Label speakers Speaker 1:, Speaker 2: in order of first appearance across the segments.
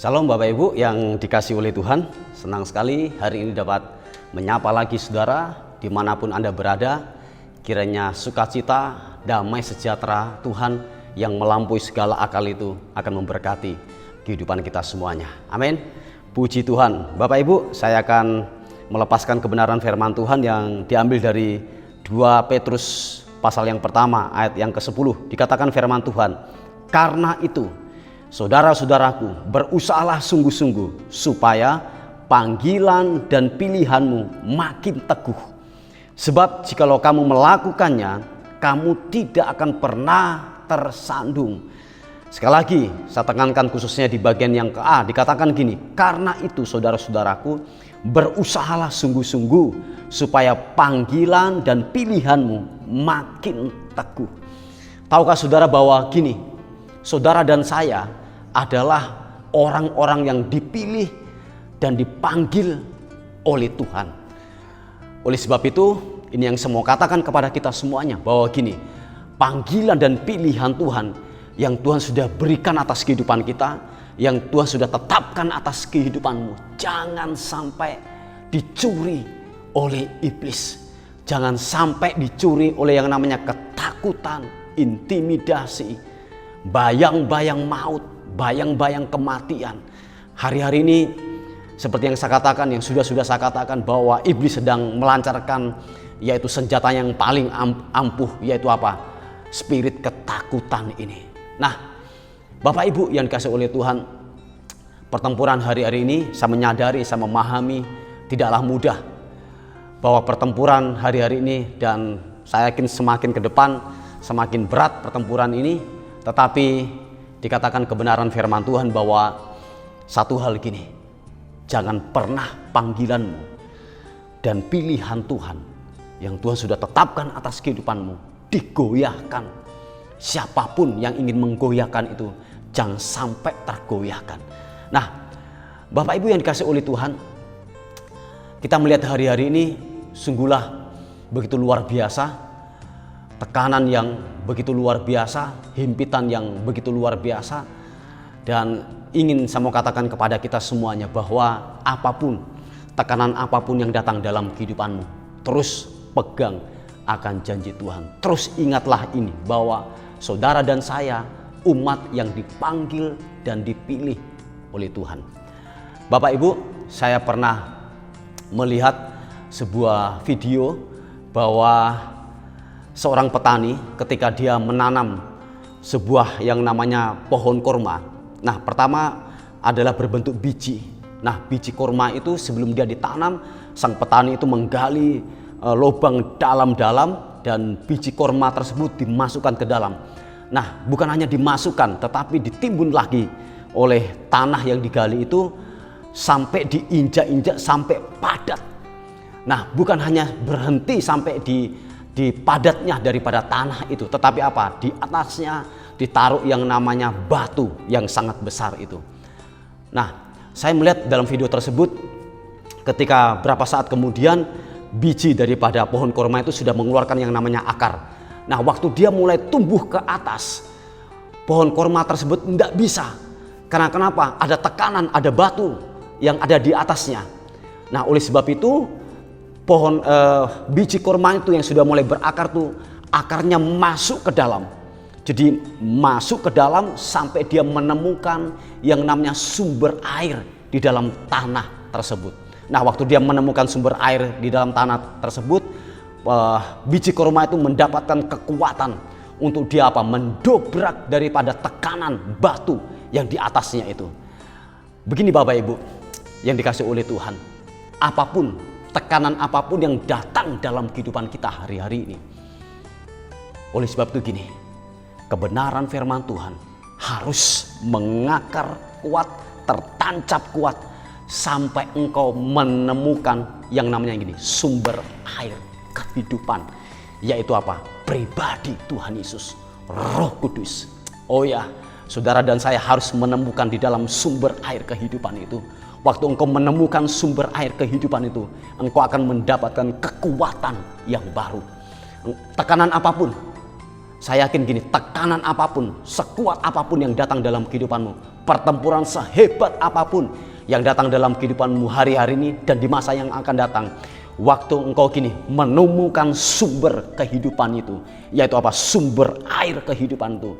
Speaker 1: Salam Bapak Ibu yang dikasihi oleh Tuhan. Senang sekali hari ini dapat menyapa lagi saudara dimanapun Anda berada. Kiranya sukacita, damai sejahtera Tuhan yang melampaui segala akal itu akan memberkati kehidupan kita semuanya. Amin. Puji Tuhan. Bapak Ibu, saya akan melepaskan kebenaran firman Tuhan yang diambil dari 2 Petrus pasal yang pertama ayat yang ke-10. Dikatakan firman Tuhan, karena itu saudara-saudaraku, berusahalah sungguh-sungguh supaya panggilan dan pilihanmu makin teguh. Sebab jikalau kamu melakukannya, kamu tidak akan pernah tersandung. Sekali lagi, saya tekankan khususnya di bagian yang ke-A, dikatakan gini, karena itu saudara-saudaraku, berusahalah sungguh-sungguh supaya panggilan dan pilihanmu makin teguh. Tahukah saudara bahwa gini, saudara dan saya adalah orang-orang yang dipilih dan dipanggil oleh Tuhan. Oleh sebab itu, ini yang saya mau katakan kepada kita semuanya, bahwa gini, panggilan dan pilihan Tuhan yang Tuhan sudah berikan atas kehidupan kita, yang Tuhan sudah tetapkan atas kehidupanmu, jangan sampai dicuri oleh iblis. Jangan sampai dicuri oleh yang namanya ketakutan, intimidasi, bayang-bayang maut, bayang-bayang kematian. Hari-hari ini seperti yang saya katakan, yang sudah saya katakan, bahwa iblis sedang melancarkan yaitu senjata yang paling ampuh, yaitu apa? Spirit ketakutan ini. Nah, Bapak Ibu yang dikasihi oleh Tuhan, pertempuran hari-hari ini saya menyadari, saya memahami tidaklah mudah, bahwa pertempuran hari-hari ini, dan saya yakin semakin ke depan semakin berat pertempuran ini. Tetapi dikatakan kebenaran firman Tuhan bahwa satu hal gini, jangan pernah panggilanmu dan pilihan Tuhan yang Tuhan sudah tetapkan atas kehidupanmu digoyahkan. Siapapun yang ingin menggoyahkan itu, jangan sampai tergoyahkan. Nah, Bapak Ibu yang dikasihi oleh Tuhan, kita melihat hari-hari ini sungguhlah begitu luar biasa, tekanan yang begitu luar biasa, himpitan yang begitu luar biasa. Dan ingin saya mau katakan kepada kita semuanya bahwa apapun, tekanan apapun yang datang dalam kehidupanmu, terus pegang akan janji Tuhan. Terus ingatlah ini, bahwa saudara dan saya umat yang dipanggil dan dipilih oleh Tuhan. Bapak Ibu, saya pernah melihat sebuah video bahwa seorang petani ketika dia menanam sebuah yang namanya pohon korma. Nah, pertama adalah berbentuk biji. Nah, biji korma itu sebelum dia ditanam, sang petani itu menggali lubang dalam-dalam dan biji korma tersebut dimasukkan ke dalam. Nah, bukan hanya dimasukkan, tetapi ditimbun lagi oleh tanah yang digali itu sampai diinjak-injak sampai padat. Nah, bukan hanya berhenti sampai di padatnya daripada tanah itu, tetapi apa? Di atasnya ditaruh yang namanya batu yang sangat besar itu. Nah, saya melihat dalam video tersebut ketika berapa saat kemudian biji daripada pohon korma itu sudah mengeluarkan yang namanya akar. Nah, waktu dia mulai tumbuh ke atas, pohon korma tersebut tidak bisa. Karena kenapa? Ada tekanan, ada batu yang ada di atasnya. Nah, oleh sebab itu pohon biji korma itu yang sudah mulai berakar tuh, akarnya masuk ke dalam. Jadi masuk ke dalam sampai dia menemukan yang namanya sumber air di dalam tanah tersebut. Nah, waktu dia menemukan sumber air di dalam tanah tersebut, biji korma itu mendapatkan kekuatan untuk dia apa? Mendobrak daripada tekanan batu yang di atasnya itu. Begini Bapak Ibu yang dikasihi oleh Tuhan, apapun, tekanan apapun yang datang dalam kehidupan kita hari-hari ini, oleh sebab itu gini, kebenaran firman Tuhan harus mengakar kuat, tertancap kuat, sampai engkau menemukan yang namanya gini, sumber air kehidupan, yaitu apa? Pribadi Tuhan Yesus, Roh Kudus. Oh ya, saudara dan saya harus menemukan di dalam sumber air kehidupan itu. Waktu engkau menemukan sumber air kehidupan itu, engkau akan mendapatkan kekuatan yang baru. Tekanan apapun, saya yakin gini, tekanan apapun, sekuat apapun yang datang dalam kehidupanmu, pertempuran sehebat apapun yang datang dalam kehidupanmu hari-hari ini dan di masa yang akan datang, waktu engkau kini menemukan sumber kehidupan itu, yaitu apa? Sumber air kehidupan itu,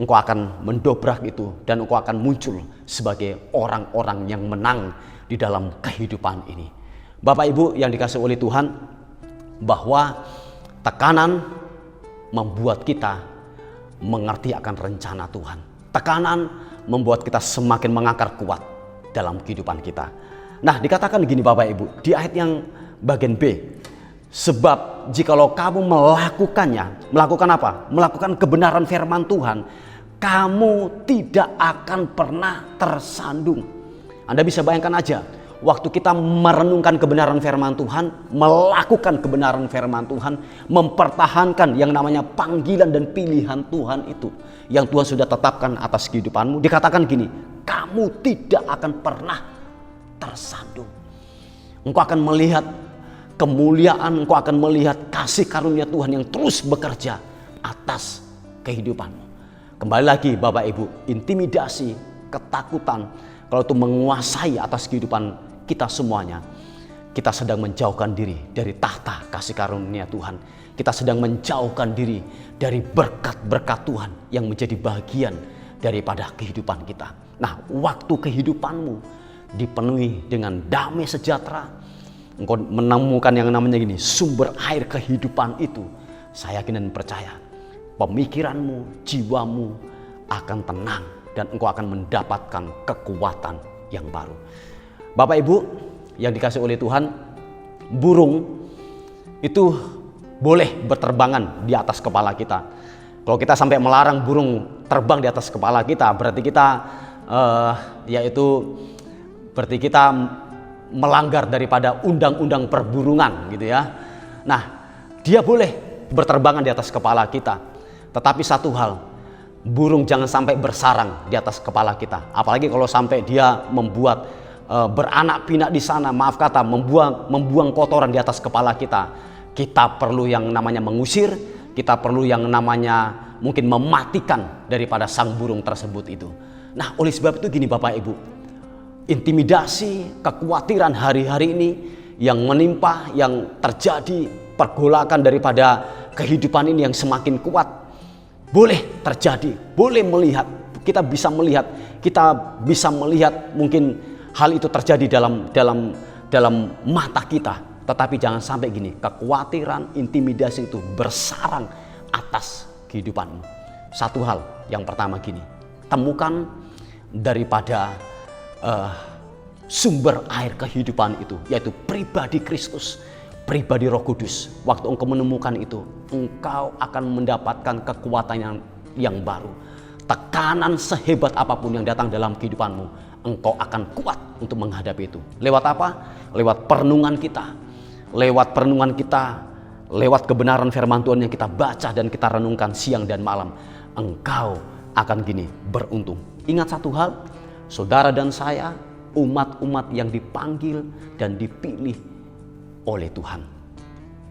Speaker 1: engkau akan mendobrak itu dan engkau akan muncul sebagai orang-orang yang menang di dalam kehidupan ini. Bapak Ibu yang dikasihi oleh Tuhan, bahwa tekanan membuat kita mengerti akan rencana Tuhan. Tekanan membuat kita semakin mengakar kuat dalam kehidupan kita. Nah, dikatakan gini Bapak Ibu, di ayat yang bagian B, sebab jikalau kamu melakukan apa? Melakukan kebenaran firman Tuhan, kamu tidak akan pernah tersandung. Anda bisa bayangkan aja, waktu kita merenungkan kebenaran firman Tuhan, melakukan kebenaran firman Tuhan, mempertahankan yang namanya panggilan dan pilihan Tuhan itu, yang Tuhan sudah tetapkan atas kehidupanmu, dikatakan gini, kamu tidak akan pernah tersandung. Engkau akan melihat kemuliaan, engkau akan melihat kasih karunia Tuhan yang terus bekerja atas kehidupanmu. Kembali lagi Bapak Ibu, intimidasi, ketakutan, kalau itu menguasai atas kehidupan kita semuanya, kita sedang menjauhkan diri dari tahta kasih karunia Tuhan. Kita sedang menjauhkan diri dari berkat-berkat Tuhan yang menjadi bagian daripada kehidupan kita. Nah, waktu kehidupanmu dipenuhi dengan damai sejahtera, engkau menemukan yang namanya gini, sumber air kehidupan itu, saya yakin dan percaya, pemikiranmu, jiwamu akan tenang dan engkau akan mendapatkan kekuatan yang baru. Bapak Ibu yang dikasihi oleh Tuhan, burung itu boleh berterbangan di atas kepala kita. Kalau kita sampai melarang burung terbang di atas kepala kita, berarti kita berarti kita melanggar daripada undang-undang perburungan gitu ya. Nah, dia boleh berterbangan di atas kepala kita. Tetapi satu hal, burung jangan sampai bersarang di atas kepala kita. Apalagi kalau sampai dia membuat beranak pinak di sana, maaf kata, membuang kotoran di atas kepala kita. Kita perlu yang namanya mengusir, kita perlu yang namanya mungkin mematikan daripada sang burung tersebut itu. Nah, oleh sebab itu gini Bapak Ibu, intimidasi, kekhawatiran hari-hari ini yang menimpa, yang terjadi, pergolakan daripada kehidupan ini yang semakin kuat, boleh terjadi, boleh melihat, kita bisa melihat mungkin hal itu terjadi dalam mata kita. Tetapi jangan sampai gini, kekhawatiran, intimidasi itu bersarang atas kehidupanmu. Satu hal, yang pertama gini, temukan daripada sumber air kehidupan itu, yaitu pribadi Kristus, pribadi Roh Kudus. Waktu engkau menemukan itu, engkau akan mendapatkan kekuatan yang baru. Tekanan sehebat apapun yang datang dalam kehidupanmu, engkau akan kuat untuk menghadapi itu. Lewat apa? Lewat perenungan kita. Lewat kebenaran firman Tuhan yang kita baca dan kita renungkan siang dan malam, engkau akan gini, beruntung. Ingat satu hal, saudara dan saya, umat-umat yang dipanggil dan dipilih oleh Tuhan.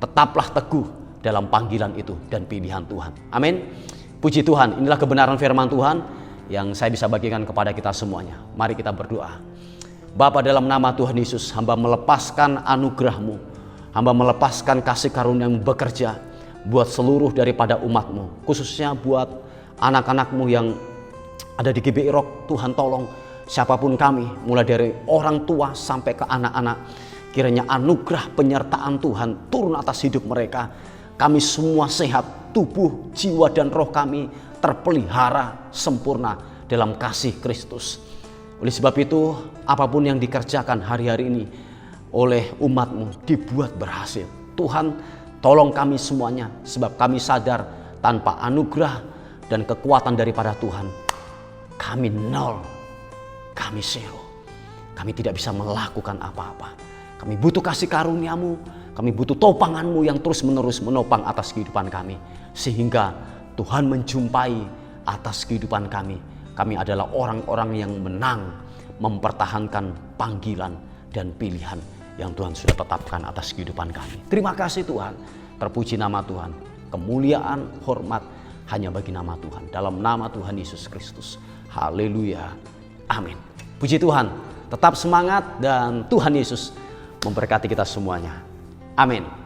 Speaker 1: Tetaplah teguh dalam panggilan itu dan pilihan Tuhan. Amin. Puji Tuhan, inilah kebenaran firman Tuhan yang saya bisa bagikan kepada kita semuanya. Mari kita berdoa. Bapa, dalam nama Tuhan Yesus, hamba melepaskan anugerah-Mu, hamba melepaskan kasih karunia yang bekerja buat seluruh daripada umat-Mu, khususnya buat anak-anak-Mu yang ada di GBI Rock. Tuhan tolong siapapun kami, mulai dari orang tua sampai ke anak-anak, kiranya anugerah penyertaan Tuhan turun atas hidup mereka. Kami semua sehat, tubuh, jiwa dan roh kami terpelihara sempurna dalam kasih Kristus. Oleh sebab itu, apapun yang dikerjakan hari-hari ini oleh umat-Mu dibuat berhasil. Tuhan, tolong kami semuanya, sebab kami sadar tanpa anugerah dan kekuatan daripada Tuhan, kami nol, kami zero. Kami tidak bisa melakukan apa-apa. Kami butuh kasih karunia-Mu, kami butuh topangan-Mu yang terus-menerus menopang atas kehidupan kami, sehingga Tuhan menjumpai atas kehidupan kami. Kami adalah orang-orang yang menang, mempertahankan panggilan dan pilihan yang Tuhan sudah tetapkan atas kehidupan kami. Terima kasih Tuhan, terpuji nama Tuhan. Kemuliaan, hormat hanya bagi nama Tuhan. Dalam nama Tuhan Yesus Kristus. Haleluya. Amin. Puji Tuhan, tetap semangat dan Tuhan Yesus memberkati kita semuanya. Amin.